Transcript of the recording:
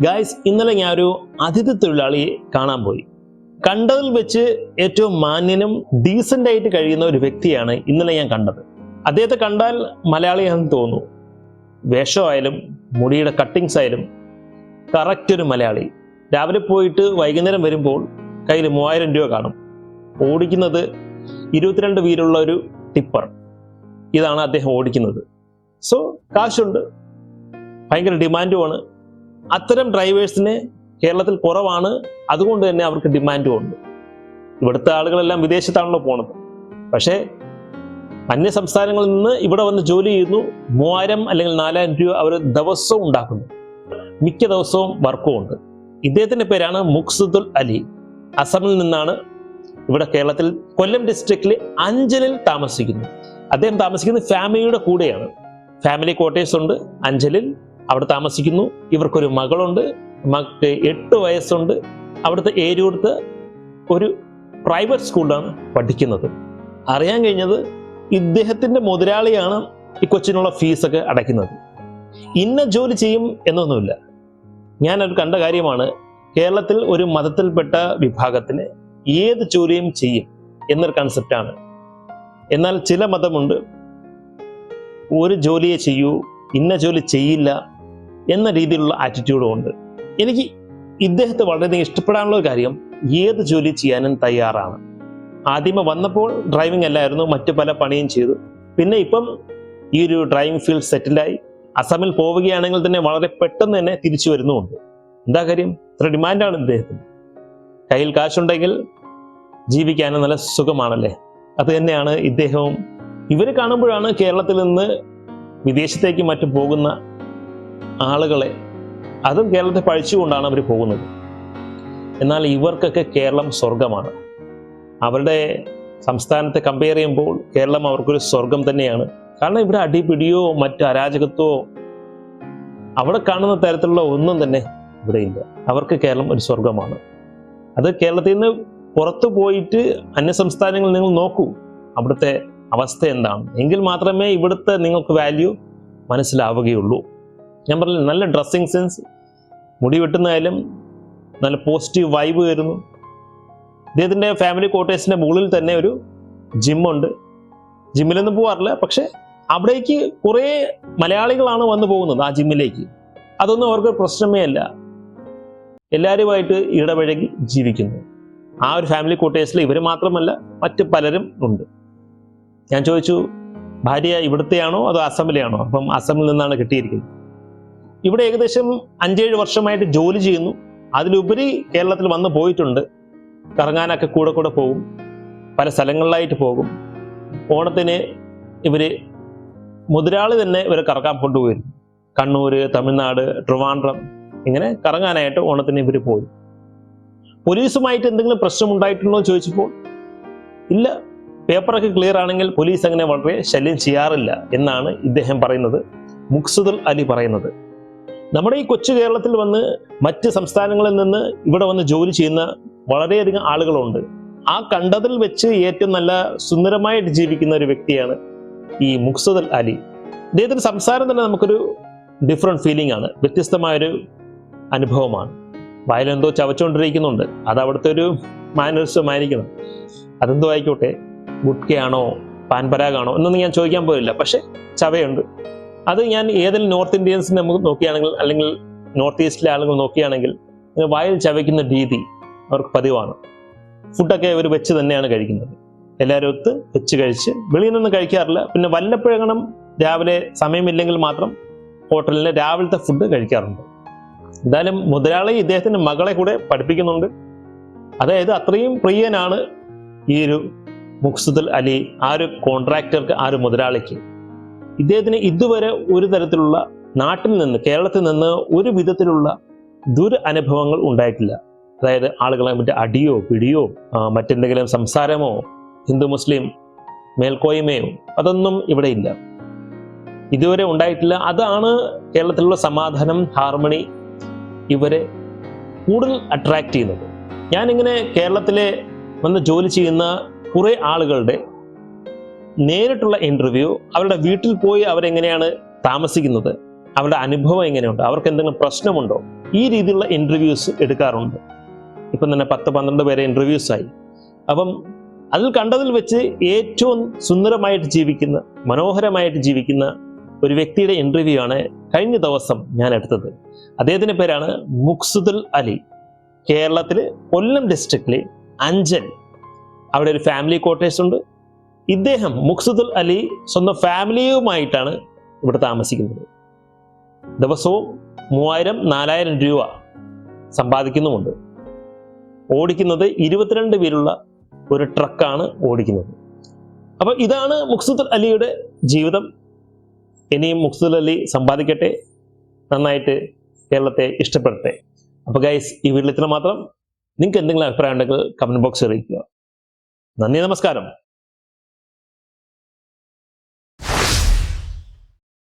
Guys, ഇന്നലെ ഞാൻ ഒരു അതിഥി തൊഴിലാളിയെ കാണാൻ പോയി. കണ്ടതിൽ വെച്ച് ഏറ്റവും മാന്യനും ഡീസൻ്റ് ആയിട്ട് കഴിയുന്ന ഒരു വ്യക്തിയാണ് ഇന്നലെ ഞാൻ കണ്ടത്. അദ്ദേഹത്തെ കണ്ടാൽ മലയാളിയാണെന്ന് തോന്നുന്നു. വേഷമായാലും മുടിയുടെ കട്ടിങ്സ് ആയാലും കറക്റ്റ് ഒരു മലയാളി. രാവിലെ പോയിട്ട് വൈകുന്നേരം വരുമ്പോൾ കയ്യിൽ 3000 രൂപ കാണും. ഓടിക്കുന്നത് 22 വീലുള്ള ഒരു ടിപ്പർ. ഇതാണ് അദ്ദേഹം ഓടിക്കുന്നത്. സോ കാശുണ്ട്, ഭയങ്കര ഡിമാൻഡുമാണ്. അത്തരം ഡ്രൈവേഴ്സിന് കേരളത്തിൽ കുറവാണ്, അതുകൊണ്ട് തന്നെ അവർക്ക് ഡിമാൻഡും ഉണ്ട്. ഇവിടുത്തെ ആളുകളെല്ലാം വിദേശത്താണല്ലോ പോണത്. പക്ഷേ അന്യ സംസ്ഥാനങ്ങളിൽ നിന്ന് ഇവിടെ വന്ന് ജോലി ചെയ്യുന്നു. 3000 അല്ലെങ്കിൽ 4000 രൂപ അവർ ദിവസവും ഉണ്ടാക്കുന്നു. മിക്ക ദിവസവും വർക്കും ഉണ്ട്. ഇദ്ദേഹത്തിന്റെ പേരാണ് മുഖ്സുദുൽ അലി. അസമിൽ നിന്നാണ്. ഇവിടെ കേരളത്തിൽ കൊല്ലം ഡിസ്ട്രിക്റ്റിലെ അഞ്ചലിൽ താമസിക്കുന്നു. അദ്ദേഹം താമസിക്കുന്നത് ഫാമിലിയുടെ കൂടെയാണ്. ഫാമിലി ക്വാർട്ടേഴ്സ് ഉണ്ട് അഞ്ചലിൽ, അവിടെ താമസിക്കുന്നു. ഇവർക്കൊരു മകളുണ്ട്. മകൾക്ക് 8 വയസ്സുണ്ട്. അവിടുത്തെ ഏരിയടുത്ത് ഒരു പ്രൈവറ്റ് സ്കൂളിലാണ് പഠിക്കുന്നത്. അറിയാൻ കഴിഞ്ഞത് ഇദ്ദേഹത്തിന്റെ മുതലാളിയാണ് ഈ കൊച്ചിനുള്ള ഫീസൊക്കെ അടയ്ക്കുന്നത്. ഇന്ന ജോലി ചെയ്യും എന്നൊന്നുമില്ല. ഞാനൊരു കണ്ട കാര്യമാണ്, കേരളത്തിൽ ഒരു മതത്തിൽപ്പെട്ട വിഭാഗത്തിന് ഏത് ജോലിയും ചെയ്യും എന്നൊരു കൺസെപ്റ്റാണ്. എന്നാൽ ചില മതമുണ്ട്, ഒരു ജോലിയെ ചെയ്യൂ, ഇന്ന ജോലി ചെയ്യില്ല എന്ന രീതിയിലുള്ള ആറ്റിറ്റ്യൂഡും ഉണ്ട്. എനിക്ക് ഇദ്ദേഹത്തെ വളരെയധികം ഇഷ്ടപ്പെടാനുള്ള ഒരു കാര്യം, ഏത് ജോലി ചെയ്യാനും തയ്യാറാണ്. ആദ്യമേ വന്നപ്പോൾ ഡ്രൈവിംഗ് അല്ലായിരുന്നു, മറ്റു പല പണിയും ചെയ്തു. പിന്നെ ഇപ്പം ഈ ഒരു ഡ്രൈവിംഗ് ഫീൽഡ് സെറ്റിലായി. അസമിൽ പോവുകയാണെങ്കിൽ തന്നെ വളരെ പെട്ടെന്ന് തന്നെ തിരിച്ചു വരുന്നുമുണ്ട്. എന്താ കാര്യം? ഇത്ര ഡിമാൻഡാണ് ഇദ്ദേഹത്തിന്. കയ്യിൽ കാശുണ്ടെങ്കിൽ ജീവിക്കാനും നല്ല സുഖമാണല്ലേ. അത് തന്നെയാണ് ഇദ്ദേഹവും. ഇവർ കാണുമ്പോഴാണ് കേരളത്തിൽ നിന്ന് വിദേശത്തേക്ക് മറ്റും പോകുന്ന ആളുകളെ, അതും കേരളത്തെ പഴിച്ചുകൊണ്ടാണ് അവർ പോകുന്നത്. എന്നാൽ ഇവർക്കൊക്കെ കേരളം സ്വർഗമാണ്. അവരുടെ സംസ്ഥാനത്തെ കമ്പയർ ചെയ്യുമ്പോൾ കേരളം അവർക്കൊരു സ്വർഗം തന്നെയാണ്. കാരണം ഇവിടെ അടിപിടിയോ മറ്റ് അരാജകത്വമോ അവിടെ കാണുന്ന തരത്തിലുള്ള ഒന്നും തന്നെ ഇവിടെ ഇല്ല. അവർക്ക് കേരളം ഒരു സ്വർഗമാണ്. അത് കേരളത്തിൽ നിന്ന് പുറത്തു പോയിട്ട് അന്യ സംസ്ഥാനങ്ങളിൽ നിങ്ങൾ നോക്കൂ, അവിടുത്തെ അവസ്ഥ എന്താണ്. എങ്കിൽ മാത്രമേ ഇവിടുത്തെ നിങ്ങൾക്ക് വാല്യൂ മനസ്സിലാവുകയുള്ളൂ. ഞാൻ പറഞ്ഞില്ല, നല്ല ഡ്രസ്സിങ് സെൻസ്, മുടി വെട്ടുന്നതായാലും നല്ല പോസിറ്റീവ് വൈബ് വരുന്നു. ഇദ്ദേഹത്തിൻ്റെ ഫാമിലി ക്വാർട്ടേഴ്സിൻ്റെ മുകളിൽ തന്നെ ഒരു ജിമ്മുണ്ട്. ജിമ്മിലൊന്നും പോകാറില്ല, പക്ഷെ അവിടേക്ക് കുറേ മലയാളികളാണ് വന്നു പോകുന്നത് ആ ജിമ്മിലേക്ക്. അതൊന്നും അവർക്ക് പ്രശ്നമേ അല്ല. എല്ലാവരുമായിട്ട് ഇടപഴകി ജീവിക്കുന്നു. ആ ഒരു ഫാമിലി ക്വാർട്ടേഴ്സിൽ ഇവർ മാത്രമല്ല, മറ്റ് പലരും ഉണ്ട്. ഞാൻ ചോദിച്ചു, ഭാര്യ ഇവിടുത്തെയാണോ അതോ അസമിലെയാണോ? അപ്പം അസമിൽ നിന്നാണ് കിട്ടിയിരിക്കുന്നത്. ഇവിടെ ഏകദേശം 5-7 വർഷമായിട്ട് ജോലി ചെയ്യുന്നു. അതിലുപരി കേരളത്തിൽ വന്ന് പോയിട്ടുണ്ട്. കറങ്ങാനൊക്കെ കൂടെ കൂടെ പോകും, പല സ്ഥലങ്ങളിലായിട്ട് പോകും. ഓണത്തിന് ഇവര് മുതലാളി തന്നെ ഇവരെ കറക്കാൻ കൊണ്ടുപോയിരുന്നു. കണ്ണൂർ, തമിഴ്നാട്, ട്രിവാൻഡ്രം, ഇങ്ങനെ കറങ്ങാനായിട്ട് ഓണത്തിന് ഇവർ പോയി. പോലീസുമായിട്ട് എന്തെങ്കിലും പ്രശ്നം ഉണ്ടായിട്ടുണ്ടോ എന്ന് ചോദിച്ചപ്പോൾ ഇല്ല, പേപ്പറൊക്കെ ക്ലിയർ ആണെങ്കിൽ പോലീസ് അങ്ങനെ വളരെ ശല്യം ചെയ്യാറില്ല എന്നാണ് ഇദ്ദേഹം പറയുന്നത്, മുഖ്സുദുൽ അലി പറയുന്നത്. നമ്മുടെ ഈ കൊച്ചു കേരളത്തിൽ വന്ന് മറ്റ് സംസ്ഥാനങ്ങളിൽ നിന്ന് ഇവിടെ വന്ന് ജോലി ചെയ്യുന്ന വളരെയധികം ആളുകളുണ്ട്. ആ കണ്ടതിൽ വെച്ച് ഏറ്റവും നല്ല സുന്ദരമായിട്ട് ജീവിക്കുന്ന ഒരു വ്യക്തിയാണ് ഈ മുഖ്സുദുൽ അലി. ഇദ്ദേഹത്തിന്റെ സംസാരം തന്നെ നമുക്കൊരു ഡിഫറെന്റ് ഫീലിംഗ് ആണ്, വ്യത്യസ്തമായൊരു അനുഭവമാണ്. വായിലെന്തോ ചവച്ചുകൊണ്ടിരിക്കുന്നുണ്ട്. അത് അവിടുത്തെ ഒരു മാനറിസമായിരിക്കണം. അതെന്തോ ആയിക്കോട്ടെ, ഗുഡ്കയാണോ പാൻപരാഗാണോ എന്നൊന്നും ഞാൻ ചോദിക്കാൻ പോയില്ല. പക്ഷെ ചവയുണ്ട്. അത് ഞാൻ ഏതെങ്കിലും നോർത്ത് ഇന്ത്യൻസിനെ നമുക്ക് നോക്കുകയാണെങ്കിൽ, അല്ലെങ്കിൽ നോർത്ത് ഈസ്റ്റിലെ ആളുകൾ നോക്കുകയാണെങ്കിൽ, വായിൽ ചവയ്ക്കുന്ന രീതി അവർക്ക് പതിവാണ്. ഫുഡൊക്കെ അവർ വെച്ച് തന്നെയാണ് കഴിക്കുന്നത്. എല്ലാവരും ഒത്ത് വെച്ച് കഴിച്ച് വെളിയിൽ നിന്ന് കഴിക്കാറില്ല. പിന്നെ വല്ലപ്പോഴെങ്കിലും രാവിലെ സമയമില്ലെങ്കിൽ മാത്രം ഹോട്ടലിൽ രാവിലത്തെ ഫുഡ് കഴിക്കാറുണ്ട്. എന്തായാലും മുതലാളി ഇദ്ദേഹത്തിന്റെ മകളെ കൂടെ പഠിപ്പിക്കുന്നുണ്ട്. അതായത് അത്രയും പ്രിയനാണ് ഈ ഒരു മുഖ്സുദുൽ അലി ആ ഒരു കോൺട്രാക്ടർക്ക്, ആ ഒരു മുതലാളിക്ക്. ഇദ്ദേഹത്തിന് ഇതുവരെ ഒരു തരത്തിലുള്ള നാട്ടിൽ നിന്ന്, കേരളത്തിൽ നിന്ന് ഒരു വിധത്തിലുള്ള ദുരനുഭവങ്ങൾ ഉണ്ടായിട്ടില്ല. അതായത് ആളുകളെ മറ്റേ അടിയോ പിടിയോ മറ്റെന്തെങ്കിലും സംസാരമോ ഹിന്ദു മുസ്ലിം മേൽക്കോയ്മയോ അതൊന്നും ഇവിടെ ഇല്ല, ഇതുവരെ ഉണ്ടായിട്ടില്ല. അതാണ് കേരളത്തിലുള്ള സമാധാനം, ഹാർമണി ഇവരെ കൂടുതൽ അട്രാക്ട് ചെയ്യുന്നത്. ഞാനിങ്ങനെ കേരളത്തിലെ വന്ന് ജോലി ചെയ്യുന്ന കുറേ ആളുകളുടെ നേരിട്ടുള്ള ഇൻ്റർവ്യൂ, അവരുടെ വീട്ടിൽ പോയി അവരെങ്ങനെയാണ് താമസിക്കുന്നത്, അവരുടെ അനുഭവം എങ്ങനെയുണ്ട്, അവർക്ക് എന്തെങ്കിലും പ്രശ്നമുണ്ടോ, ഈ രീതിയിലുള്ള ഇൻ്റർവ്യൂസ് എടുക്കാറുണ്ട്. ഇപ്പം തന്നെ 10-12 പേരെ ഇൻ്റർവ്യൂസ് ആയി. അപ്പം അതിൽ കണ്ടതിൽ വെച്ച് ഏറ്റവും സുന്ദരമായിട്ട് ജീവിക്കുന്ന, മനോഹരമായിട്ട് ജീവിക്കുന്ന ഒരു വ്യക്തിയുടെ ഇൻ്റർവ്യൂ ആണ് കഴിഞ്ഞ ദിവസം ഞാൻ എടുത്തത്. അദ്ദേഹത്തിൻ്റെ പേരാണ് മുക്സുദുൽ അലി. കേരളത്തിൽ കൊല്ലം ഡിസ്ട്രിക്റ്റിൽ അഞ്ചൽ, അവിടെ ഒരു ഫാമിലി ക്വാർട്ടേഴ്സ് ഉണ്ട്. ഇദ്ദേഹം മുക്സുദുൽ അലി സ്വന്തം ഫാമിലിയുമായിട്ടാണ് ഇവിടെ താമസിക്കുന്നത്. ദിവസവും 3000-4000 രൂപ സമ്പാദിക്കുന്നുമുണ്ട്. ഓടിക്കുന്നത് 22 പേരുള്ള ഒരു ട്രക്കാണ് ഓടിക്കുന്നത്. അപ്പൊ ഇതാണ് മുക്സുദുൽ അലിയുടെ ജീവിതം. ഇനിയും മുക്സുദുൽ അലി സമ്പാദിക്കട്ടെ, നന്നായിട്ട് കേരളത്തെ ഇഷ്ടപ്പെടട്ടെ. അപ്പൊ ഗൈസ്, ഈ വീട്ടിൽ ഇത്ര മാത്രം. നിങ്ങൾക്ക് എന്തെങ്കിലും അഭിപ്രായം ഉണ്ടെങ്കിൽ കമന്റ് ബോക്സിൽ അറിയിക്കുക. നന്ദി, നമസ്കാരം.